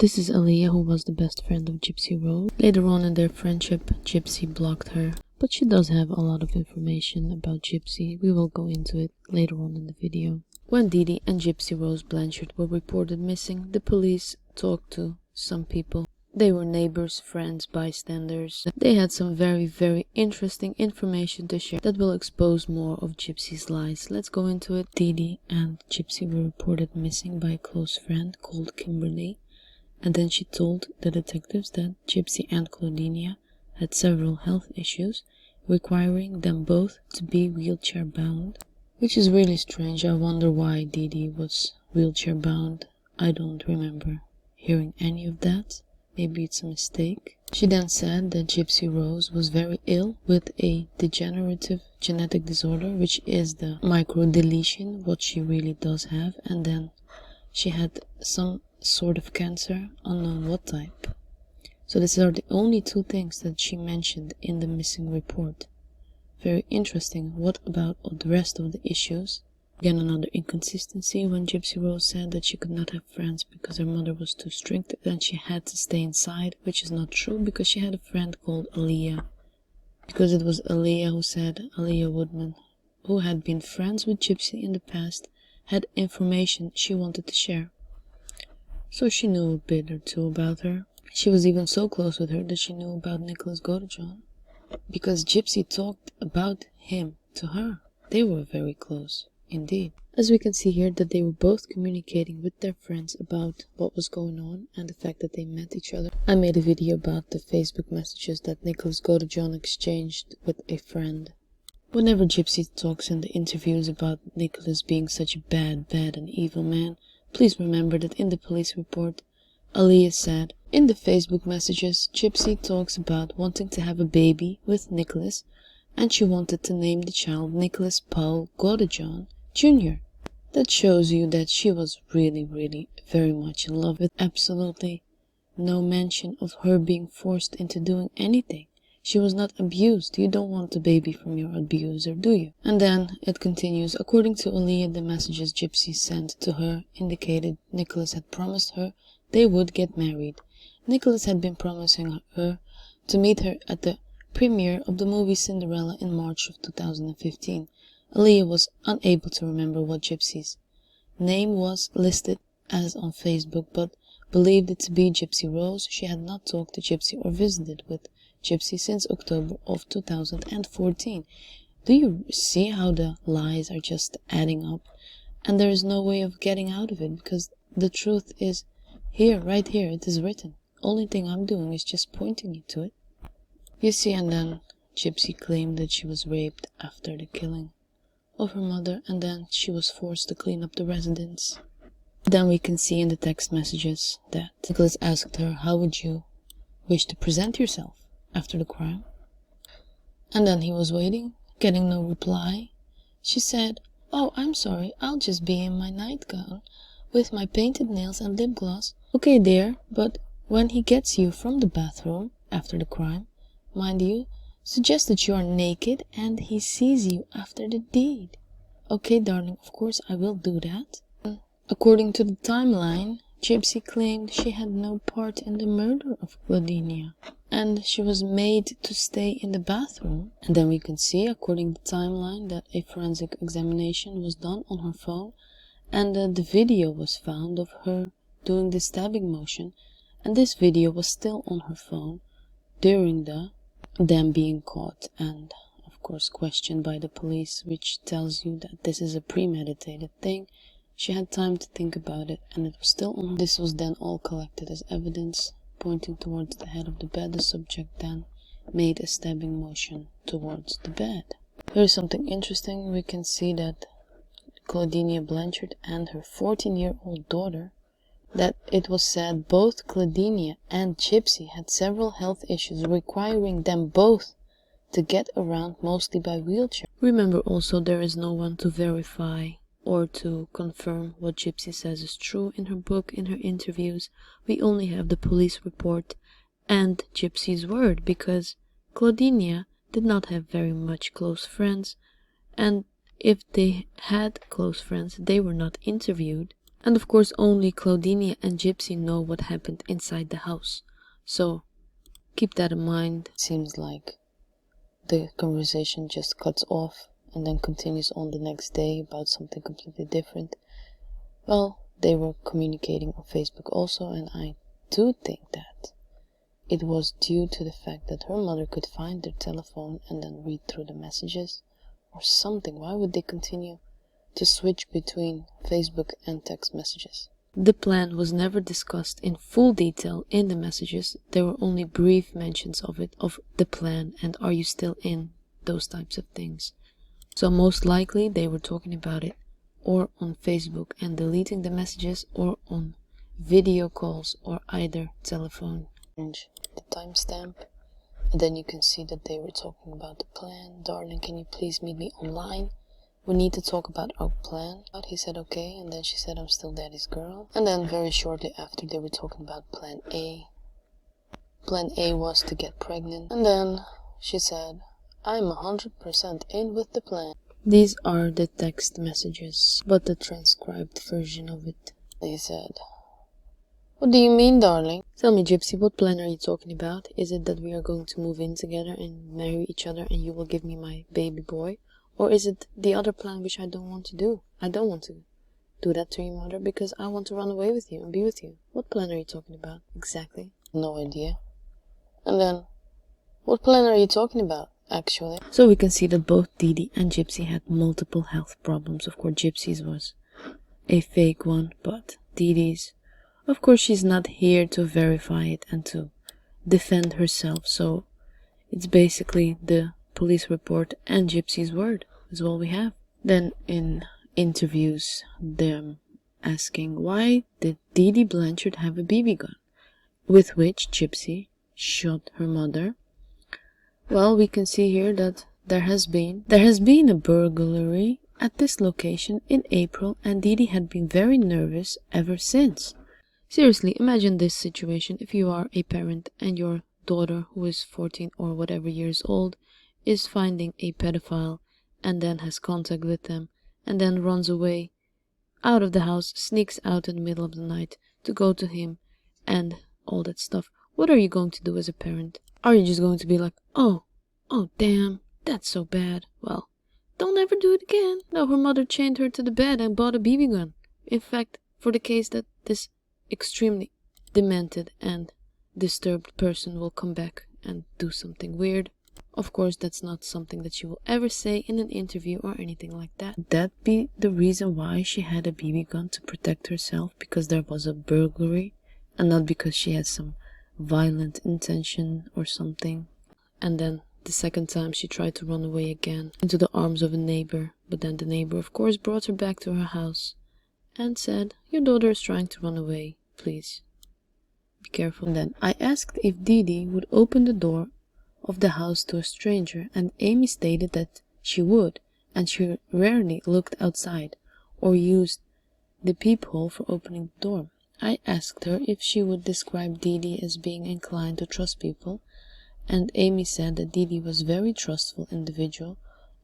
This is Aaliyah, who was the best friend of Gypsy Rose. Later on in their friendship, Gypsy blocked her. But she does have a lot of information about Gypsy. We will go into it later on in the video. When Dee Dee and Gypsy Rose Blanchard were reported missing, the police talked to some people. They were neighbors, friends, bystanders. They had some very interesting information to share that will expose more of Gypsy's lies. Let's go into it. Dee Dee and Gypsy were reported missing by a close friend called Kimberly. And then she told the detectives that Gypsy and Claudinia had several health issues, requiring them both to be wheelchair bound. Which is really strange. I wonder why Dee Dee was wheelchair bound. I don't remember hearing any of that. Maybe it's a mistake. She then said that Gypsy Rose was very ill with a degenerative genetic disorder, which is the microdeletion, what she really does have, and then she had some sort of cancer, unknown what type. So these are the only two things that she mentioned in the missing report. Very interesting. What about all the rest of the issues? Again, another inconsistency when Gypsy Rose said that she could not have friends because her mother was too strict and she had to stay inside, which is not true because she had a friend called Aaliyah. Because it was Aaliyah who said, Aaliyah Woodman, who had been friends with Gypsy in the past, had information she wanted to share. So she knew a bit or two about her. She was even so close with her that she knew about Nicholas Godejohn. Because Gypsy talked about him to her. They were very close. Indeed. As we can see here that they were both communicating with their friends about what was going on and the fact that they met each other. I made a video about the Facebook messages that Nicholas Godejohn exchanged with a friend. Whenever Gypsy talks in the interviews about Nicholas being such a bad and evil man, please remember that in the police report, Aaliyah said, in the Facebook messages, Gypsy talks about wanting to have a baby with Nicholas, and she wanted to name the child Nicholas Paul Godejohn Jr. That shows you that she was really very much in love with absolutely no mention of her being forced into doing anything. She was not abused. You don't want a baby from your abuser, do you? And then it continues. According to Aaliyah, the messages Gypsy sent to her indicated Nicholas had promised her they would get married. Nicholas had been promising her to meet her at the premiere of the movie Cinderella in March of 2015. Aaliyah was unable to remember what Gypsy's name was listed as on Facebook, but believed it to be Gypsy Rose. She had not talked to Gypsy or visited with Gypsy since October of 2014. Do you see how the lies are just adding up? And there is no way of getting out of it because the truth is here, right here, it is written. Only thing I'm doing is just pointing you to it. You see, and then Gypsy claimed that she was raped after the killing of her mother, and then she was forced to clean up the residence. Then we can see in the text messages that Nicholas asked her, how would you wish to present yourself after the crime? And then he was waiting, getting no reply. She said, oh, I'm sorry, I'll just be in my nightgown with my painted nails and lip gloss. Okay, dear, but when he gets you from the bathroom after the crime, mind you, suggest that you are naked and he sees you after the deed. Okay, darling, of course I will do that. According to the timeline, Gypsy claimed she had no part in the murder of Claudinia, and she was made to stay in the bathroom. And then we can see, according to the timeline, that a forensic examination was done on her phone, and the video was found of her doing the stabbing motion, and this video was still on her phone during them being caught and of course questioned by the police, which tells you that this is a premeditated thing. She had time to think about it and it was still on. This was then all collected as evidence pointing towards the head of the bed. The subject then made a stabbing motion towards the bed. Here's something interesting. We can see that Claudinia Blanchard and her 14-year-old daughter, that it was said both Claudinia and Gypsy had several health issues requiring them both to get around mostly by wheelchair. Remember also, there is no one to verify or to confirm what Gypsy says is true in her book, in her interviews. We only have the police report and Gypsy's word, because Claudinia did not have very much close friends, and if they had close friends, they were not interviewed. And of course only Claudinia and Gypsy know what happened inside the house. So keep that in mind. Seems like the conversation just cuts off and then continues on the next day about something completely different. Well, they were communicating on Facebook also, and I do think that it was due to the fact that her mother could find their telephone and then read through the messages or something. Why would they continue to switch between Facebook and text messages? The plan was never discussed in full detail in the messages. There were only brief mentions of it, of the plan and are you still in, those types of things. So most likely they were talking about it or on Facebook and deleting the messages, or on video calls, or either telephone. The timestamp, and then you can see that they were talking about the plan. Darling, can you please meet me online? We need to talk about our plan. He said okay, and then she said I'm still daddy's girl. And then very shortly after they were talking about plan A. Plan A was to get pregnant, and then she said I'm 100% in with the plan. These are the text messages, but the transcribed version of it. They said, what do you mean, darling? Tell me, Gypsy, what plan are you talking about? Is it that we are going to move in together and marry each other and you will give me my baby boy? Or is it the other plan which I don't want to do? I don't want to do that to your mother because I want to run away with you and be with you. What plan are you talking about exactly? No idea. And then, what plan are you talking about, actually? So we can see that both Didi and Gypsy had multiple health problems. Of course, Gypsy's was a fake one, but Didi's, of course, she's not here to verify it and to defend herself. So it's basically the police report and Gypsy's word is all we have. Then in interviews, them asking why did Didi Blanchard have a BB gun, with which Gypsy shot her mother. Well, we can see here that there has been a burglary at this location in April, and Didi had been very nervous ever since. Seriously, imagine this situation if you are a parent and your daughter, who is 14 or whatever years old, is finding a pedophile and then has contact with them and then runs away out of the house, sneaks out in the middle of the night to go to him and all that stuff. What are you going to do as a parent? Are you just going to be like, oh damn, that's so bad. Well, don't ever do it again. No, her mother chained her to the bed and bought a BB gun. In fact, for the case that this extremely demented and disturbed person will come back and do something weird. Of course, that's not something that she will ever say in an interview or anything like that. Would that be the reason why she had a BB gun, to protect herself because there was a burglary and not because she had some violent intention or something? And then the second time she tried to run away again into the arms of a neighbor, but then the neighbor of course brought her back to her house and said, your daughter is trying to run away, please be careful. And then I asked if Didi would open the door of the house to a stranger, and Amy stated that she would, and she rarely looked outside or used the peephole for opening the door. I asked her if she would describe Didi as being inclined to trust people, and Amy said that Didi was a very trustful individual,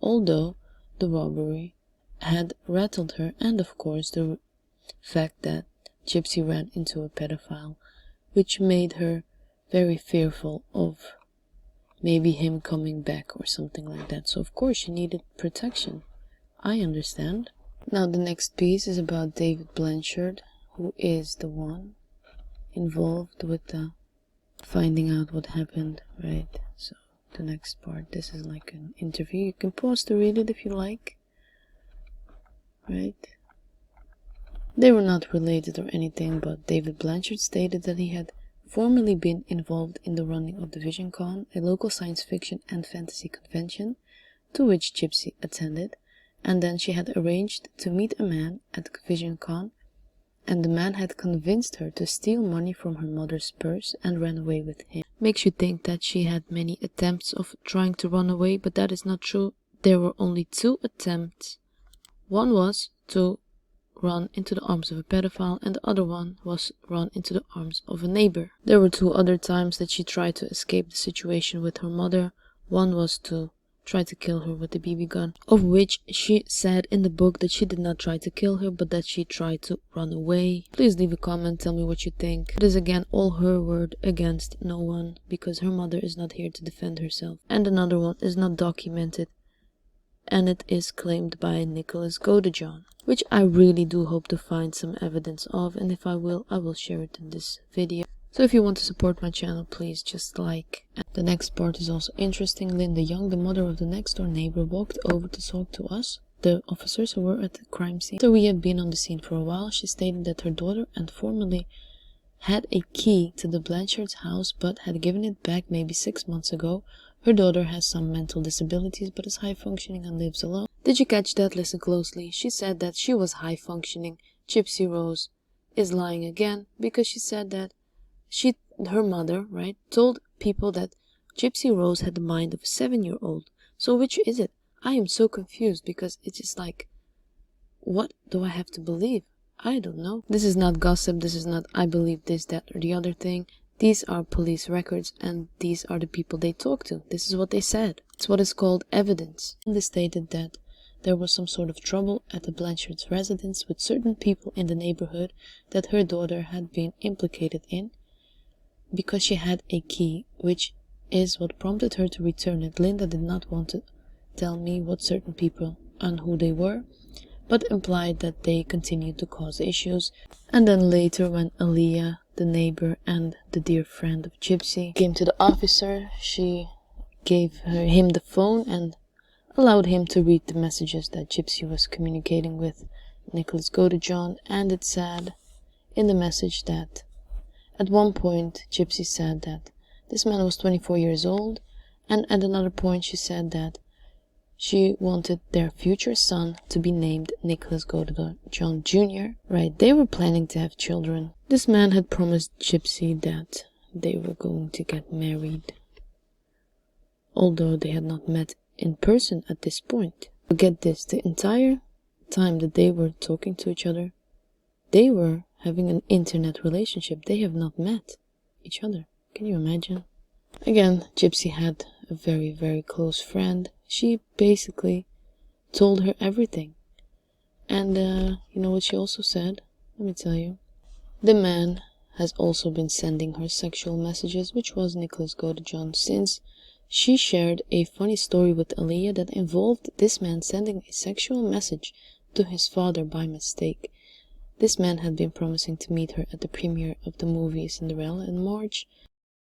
although the robbery had rattled her, and of course the fact that Gypsy ran into a pedophile, which made her very fearful of maybe him coming back or something like that. So of course she needed protection. I understand. Now the next piece is about David Blanchard, who is the one involved with the finding out what happened, right? So the next part, this is like an interview. You can pause to read it if you like. Right? They were not related or anything, but David Blanchard stated that he had formerly been involved in the running of the VisionCon, a local science fiction and fantasy convention to which Gypsy attended, and then she had arranged to meet a man at VisionCon, and the man had convinced her to steal money from her mother's purse and ran away with him. Makes you think that she had many attempts of trying to run away, but that is not true. There were only 2 attempts. One was to run into the arms of a pedophile, and the other one was run into the arms of a neighbor. There were 2 other times that she tried to escape the situation with her mother. One was to tried to kill her with the BB gun, of which she said in the book that she did not try to kill her, but that she tried to run away. Please leave a comment, tell me what you think. It is again all her word against no one, because her mother is not here to defend herself. And another one is not documented, and it is claimed by Nicholas Godejohn, which I really do hope to find some evidence of, and if I will share it in this video. So if you want to support my channel, please just like. The next part is also interesting. Linda Young, the mother of the next door neighbor, walked over to talk to us, the officers who were at the crime scene. After we had been on the scene for a while, she stated that her daughter and formerly had a key to the Blanchard's house but had given it back maybe 6 months ago. Her daughter has some mental disabilities but is high functioning and lives alone. Did you catch that? Listen closely. She said that she was high functioning. Gypsy Rose is lying again because she said that her mother, right, told people that Gypsy Rose had the mind of a 7-year-old. So which is it? I am so confused because it's just like, what do I have to believe? I don't know. This is not gossip. This is not I believe this, that, or the other thing. These are police records and these are the people they talked to. This is what they said. It's what is called evidence. And they stated that there was some sort of trouble at the Blanchard's residence with certain people in the neighborhood that her daughter had been implicated in, because she had a key, which is what prompted her to return it. Linda did not want to tell me what certain people and who they were, but implied that they continued to cause issues. And then later, when Aaliyah, the neighbor and the dear friend of Gypsy, came to the officer, she gave him the phone and allowed him to read the messages that Gypsy was communicating with Nicholas Godejohn. And it said in the message that at one point, Gypsy said that this man was 24 years old, and at another point she said that she wanted their future son to be named Nicholas Godejohn Jr. Right, they were planning to have children. This man had promised Gypsy that they were going to get married, although they had not met in person at this point. But get this, the entire time that they were talking to each other, they were having an internet relationship. They have not met each other. Can you imagine? Again, Gypsy had a very, very close friend. She basically told her everything. And you know what she also said? Let me tell you. The man has also been sending her sexual messages, which was Nicholas Godejohn, since she shared a funny story with Aaliyah that involved this man sending a sexual message to his father by mistake. This man had been promising to meet her at the premiere of the movie Cinderella in March,